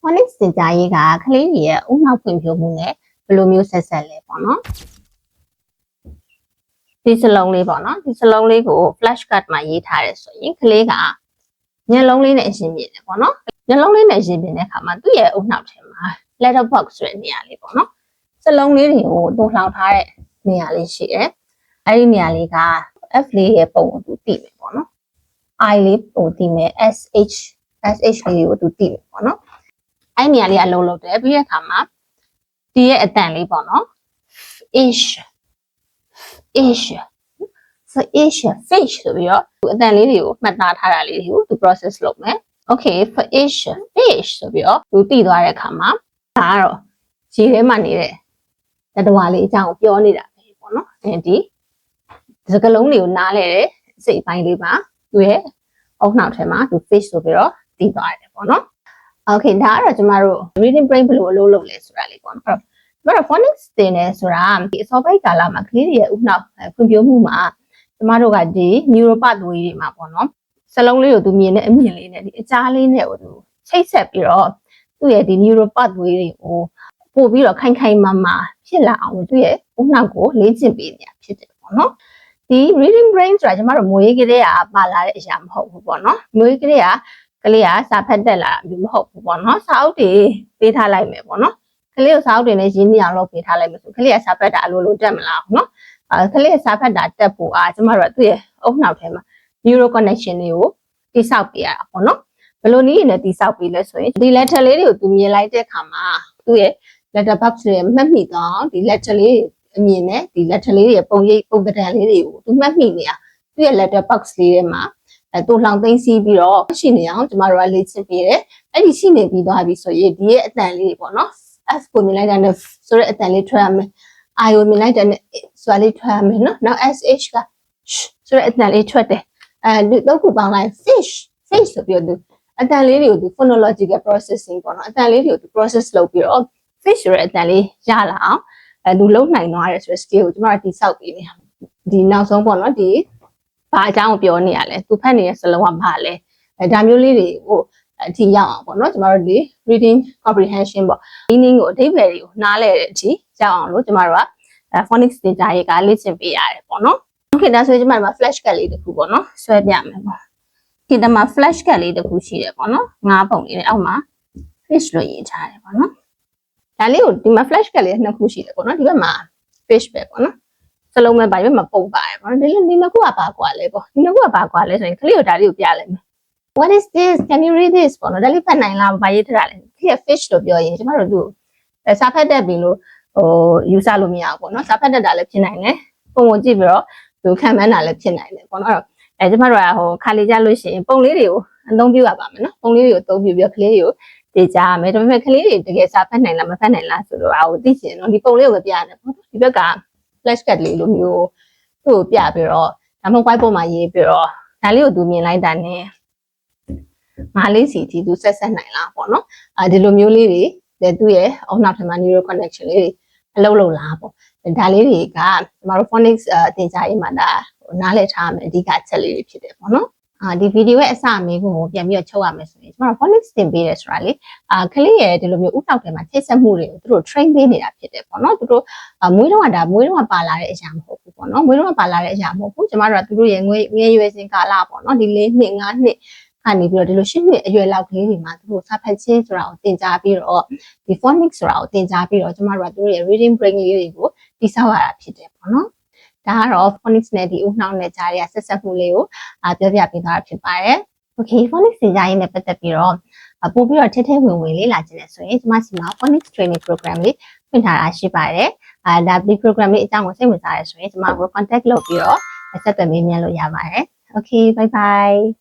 phonics သင်ကြားရေးကကလေးတွေရဲ့ဦးနှောက်ဖွံ့ဖြိုးမှုနဲ့ဘယ်လိုမျိုးဆက်ဆက်လဲပေါ့နော်ဒီစလုံးလေးပေါ့နော်ဒီစလုံးလေးကို flash card မှာရေးထားတယ်ဆိုရင်ကလေးကမျက်လုံးလေးနဲ့အရင်မြင်တယ်ပေါ့နော်မျက်လုံးလေးနဲ့အရင်မြင်တဲ့အခါမှာသူ့ရဲ့ဦးနှောက်ထဲမှာ letter box ဆိုတဲ့နေရာလေးပေါ့နော်စလုံးလေးတွေကိုတိုးလှောင်ထားတဲ့နေရာလေးရှိတယ်အဲ့ဒီနေရာလေးက F လေးရဲ့ပုံကိုသူသိမယ်ပေါ့နော် I လေးပုံသိမယ် SH လေးကိုသူသိမယ်ပေါ့နော်အဲ့နေရာလေးအလုံးလုံးတယ်ပြီးတဲ့အခါမှာဒီရဲ့အတန်လေးပေါ့နော် fish ဆိုပြီးတော့အတန်လေးတွေကိုမှတ်သားထားတာလေးတွေကိုသူ process လုပ်မယ် okay fish ဆိုပြီးတော့သူသိသွားတဲ့အခါမှာဒါကတော့ခြေထဲမှာနေတဲ့တတဝါလေးအကြောင်းကိုပြောနေတာပဲပေါ့နော်ဒီစကလုံးတွေကိုနားလဲတဲ့စိတ်ပိုင်းလေးမှာသူရဲ့အုံနှောက်ထဲမှာသူ fish ဆိုပြီးတော့သိသွားတယ်ပေါ့နော်okay ဒါကတော့ကျမတို့ reading brain ဘယ်လိုအလုပ်လုပ်လဲဆိုတာလေးပေါ့နော်ကျမတို့ phonics သင်တယ်ဆိုတာဒီအစောပိုင်းကာလမှာကလေးတွေရဲ့ဥနှောက်ဖွံ့ဖြိုးမှုမှာကျမတို့ကဒီ neural pathway တွေမှာပေါ့နော်စလုံးလေးကိုသူမြင်တဲ့အမြင်လေးနဲ့ဒီအကြားလေးနဲ့ကိုသူချိတ်ဆက်ပြီးတော့သူ့ရဲ့ဒီ neural pathway တွေကိုပို့ပြီးတော့ခိုင်ခိုင်မာမာဖြစ်လာအောင်သူ့ရဲ့ဥနှောက်ကိုလေ့ကျင့်ပေးနေတာဖြစ်တယ်ပေါ့နော်ဒီ reading brain ဆိုတာကျမတို့မွေးကလေးကပါလာတဲ့အရာမဟုတ်ဘူးပေါ့နော်မွေးကလေးကလေးကစာဖတ်တက်လာတာမျိုးမဟုတ်ဘူးပေါ့နော်စာအုပ်တွေပေးထားလိုက်မယ်ပေါ့နော်ကလေးကိုစာအုပ်တွေနဲ့ရင်းနှီးအောင်လုပ်ပေးထားလိုက်မယ်ဆိုကလေးကစာဖတ်တာအလိုလိုတက်မလားနော်ကလေးကစာဖတ်တာတက်ဖို့ကျမတို့ကသူ့ရဲ့အုံနှောက်ထဲမှာ neural connection တွေကိုတိဆောက်ပေးရတာပေါ့နော်ဘယ်လိုနည်းနဲ့တိဆောက်ပေးလဲဆိုရင်ဒီ letter လေးတွေကိုသူမြင်လိုက်တဲ့အခါမှာသူ့ရဲ့ letter box တွေမှတ်မိတော့ဒီ letter လေးအမြင်နဲ့ဒီ letter လေးတွေပုံရိပ်ပုံသဏ္ဍာန်လေးတွေကိုသူမှတ်မိနေတာသူ့ရဲ့ letter box လေးထဲမှာတူလောင်သိမ်းစီးပြီးတော့ရှိနေအောင်ကျမတို့ကလေ့ကျင့်ပေးတယ်အဲ့ဒီရှိနေပြီးသွားပြီဆိုရင်ဒီရဲ့အတန်လေးပေါ့နော် F ကိုမြင်လိုက်တာနဲ့ဆိုတဲ့အတန်လေးထွက်ရမယ် I ကိုမြင်လိုက်တာနဲ့ဆိုတာလေးထွက်ရမယ်နော်နောက် SH ကဆိုတဲ့အတန်လေးထွက်တယ်ဒီတော့ခုပေါင်းလိုက် fish ဆိုပြီးတော့အတန်လေးတွေကိုဒီ phonological processing ပေါ့နော်အတန်လေးတွေကိုဒီ process လုပ်ပြီးတော့ fish ဆိုတဲ့အတန်လေးရလာအောင်သူလုံနိုင်သွားတယ်ဆိုတဲ့ skill ကိုကျမတို့တိဆောက်ပေးနေဒီနောက်ဆုံးပေါ့နော်ဒီဘာအကြောင်းကိုပြောနေရလဲသူဖတ်နေတဲ့စလုံးကဘာလဲဒါမျိုးလေးတွေကိုအထိရောက်အောင်ပေါ့နော်ကျမတို့ဒီ reading comprehension ပေါ့ meaning ကိုအဓိပ္ပာယ်တွေကိုနားလည်တဲ့အထိရောက်အောင်လို့ကျမတို့က phonics သင်ကြားရေးကလေ့ကျင့်ပေးရတယ်ပေါ့နော် okay ဒါဆိုရင်ကျမတို့မှာ flash card လေးတစ်ခုပေါ့နော်ဆွဲပြမယ်ပေါ့ဒီတမှာ flash card လေးတစ်ခုရှိတယ်ပေါ့နော်ငါးပုံလေးနဲ့အောက်မှာ fish လို့ရေးထားတယ်ပေါ့နော်ဒါလေးကိုဒီမှာ flash card လေးနှစ်ခုရှိတယ်ပေါ့နော်ဒီဘက်မှာ fish ပဲပေါ့နော်စလုံးမဲ့ပါရွက်မှာပုံပါတယ်ပေါ့နော်ဒီနှစ်ခုကပါကွာလဲပေါ့ဒီနှစ်ခုကပါကွာလဲဆိုရင်ကလေးကိုဒါလေးကိုပြလိုက်မယ် what is this can you read this ပေါ့နော်ဒါလေးဖတ်နိုင်လားဘာရေးထားလဲဒီက fish လို့ပြောရင်ကျမတို့သူစာဖတ်တတ်ပြီလို့ယူဆလို့မရဘူးပေါ့နော်စာဖတ်တတ်တာလည်းဖြစ်နိုင်တယ်ပုံပုံကြည့်ပြီးတော့သူခံမှန်းတာလည်းဖြစ်နိုင်တယ်ပေါ့နော်အဲ့တော့ကျမတို့ကခါလေးကြလို့ရှိရင်ပုံလေးတွေကိုအသုံးပြုရပါမယ်နော်ပုံလေးတွေကိုအသုံးပြုပြီးတော့ကလေးတွေကိုသိကြရမယ်ဒါပေမဲ့ကလေးတွေတကယ်စာဖတ်နိုင်လားမဖတ်နိုင်လားဆိုတော့သိချင်တော့ဒီပုံလေးကိုပြရတယ်ပေါ့ဒီဘက်ကflash card လေးလိုမျိုးသူ့ကိုပြပြီးတော့ဒါမှမဟုတ် whiteboard မှာရေးပြီးတော့ဒါလေးကိုသူမြင်လိုက်တာနဲ့မလေးစီတီသူဆက်နိုင်လားပေါ့နော်ဒီလိုမျိုးလေးတွေသူ့ရဲ့အုံနောက်ထဲမှာ neural connection လေးတွေအလုပ်လုပ်လားပေါ့ဒါလေးတွေကကျမတို့ phonics သင်ကြားရေးမှာဒါနားလည်ထားမယ်အဓိကအချက်လေးတွေဖြစ်တယ်ပေါ့နော်ဒီဗီဒီယိုရဲ့အစအမေကိုပြန်ပြီးတော့ချုပ်ရမယ်ဆိုရင်ကျမတို့ phonics သင်ပေးတယ်ဆိုတာလေကလေးရဲ့ဒီလိုမျိုးဥတောက်ထဲမှာချိတ်ဆက်မှုတွေကိုသူတို့ train ပေးနေတာဖြစ်တယ်ပေါ့နော်သူတို့မွေးတော့ပါလာတဲ့အရာမဟုတ်ဘူးပေါ့နော်မွေးတော့ပါလာတဲ့အရာမဟုတ်ဘူးကျမတို့ကသူတို့ရဲ့ငွေရွယ်စဉ်ကာလပေါ့နော်ဒီ4 နှစ်5နှစ်ကနေပြီးတော့ဒီလို10နှစ်အရွယ်လောက်ကလေးတွေမှာသူတို့စာဖတ်ခြင်းဆိုတာကိုသင်ကြားပြီးတော့ဒီ phonics ဆိုတာကိုသင်ကြားပြီးတော့ကျမတို့ကသူတို့ရဲ့ reading brain လေးတွေကိုတိဆောက်ရတာဖြစ်တယ်ပေါ့နော်ဒါကတော့ phonics နဲ့ဒီဥနှောက်နဲ့ကြားရဆက်ဆက်မှုလေးကိုပြောပြပေးသွားတာဖြစ်ပါတယ်။ Okay phonics သင်ကြားရေးနဲ့ပတ်သက်ပြီးတော့ပို့ပြီးတော့ထဲဝင်လေ့လာခြင်းနဲ့ဆိုရင်ကျမစီမှာ phonics training program လေးဖွင့်ထားတာရှိပါတယ်။ဒါဒီ program လေးအကြောင်းကိုစိတ်ဝင်စားရဆိုရင်ကျမကို contact လုပ်ပြီးတော့ဆက်သွယ်မေးမြန်းလို့ရပါတယ်။ Okay bye bye